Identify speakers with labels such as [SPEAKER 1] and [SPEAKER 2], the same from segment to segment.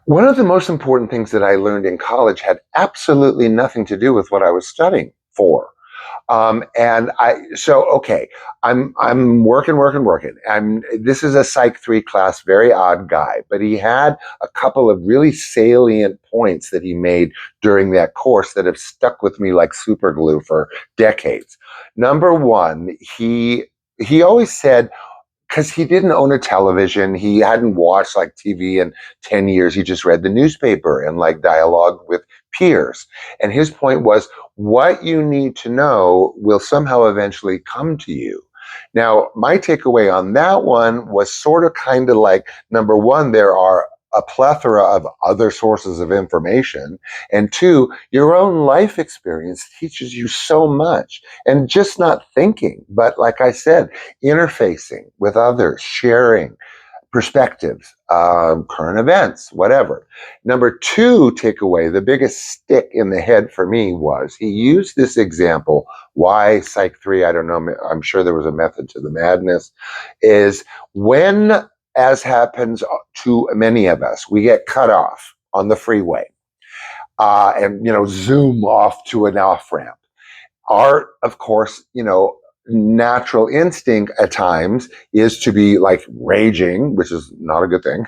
[SPEAKER 1] One of the most important things that I learned in college had absolutely nothing to do with what I was studying for. Okay, I'm working. This is a Psych 3 class, very odd guy, but he had a couple of really salient points that he made during that course that have stuck with me like super glue for decades. Number one, he always said, because he didn't own a television. He hadn't watched like TV in 10 years. He just read the newspaper and like dialogue with peers. And his point was what you need to know will somehow eventually come to you. Now, my takeaway on that one was sort of kind of like number one, there are a plethora of other sources of information. And two, your own life experience teaches you so much. And just not thinking, but like I said, interfacing with others, sharing perspectives, current events, whatever. Number two takeaway, the biggest stick in the head for me was he used this example. Why Psych 3? I don't know. I'm sure there was a method to the madness. Is when, as happens to many of us, we get cut off on the freeway and zoom off to an off ramp. Our, of course, natural instinct at times is to be like raging, which is not a good thing,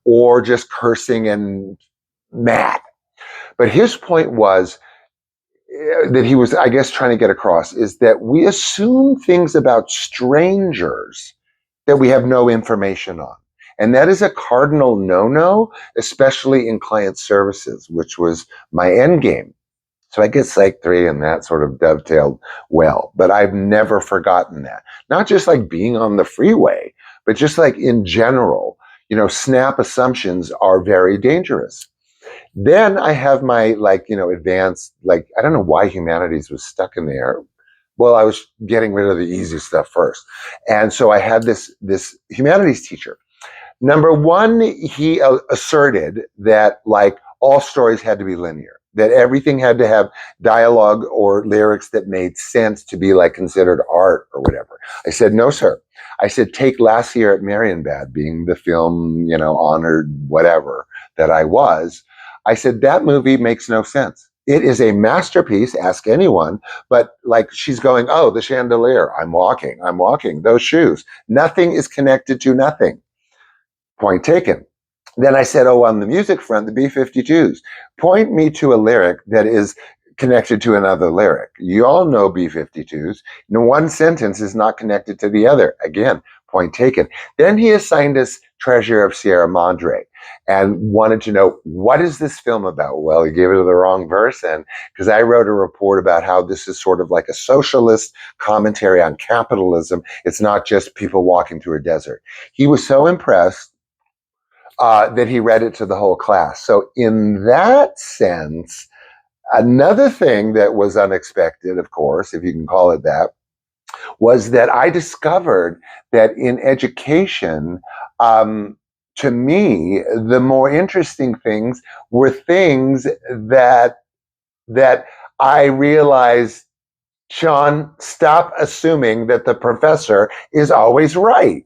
[SPEAKER 1] or just cursing and mad. But his point was that he was, I guess, trying to get across is that we assume things about strangers that we have no information on. And that is a cardinal no-no, especially in client services, which was my end game. So I guess Psych 3 and that sort of dovetailed well, but I've never forgotten that. Not just like being on the freeway, but just like in general, snap assumptions are very dangerous. Then I have my advanced, I don't know why humanities was stuck in there. Well, I was getting rid of the easy stuff first. And so I had this humanities teacher. Number one, he asserted that like all stories had to be linear, that everything had to have dialogue or lyrics that made sense to be like considered art or whatever. I said, no, sir. I said, take Last Year at Marienbad, being the film, honored whatever that I was. I said, that movie makes no sense. It is a masterpiece, ask anyone, but like she's going, oh, the chandelier, I'm walking, those shoes. Nothing is connected to nothing. Point taken. Then I said, oh, on the music front, the B-52s, point me to a lyric that is connected to another lyric. You all know B-52s. No one sentence is not connected to the other. Again, point taken. Then he assigned us Treasure of Sierra Madre and wanted to know, what is this film about? Well, he gave it the wrong verse, and because I wrote a report about how this is sort of like a socialist commentary on capitalism. It's not just people walking through a desert. He was so impressed that he read it to the whole class. So in that sense, another thing that was unexpected, of course, if you can call it that, was that I discovered that in education, to me, the more interesting things were things that I realized, Sean, stop assuming that the professor is always right.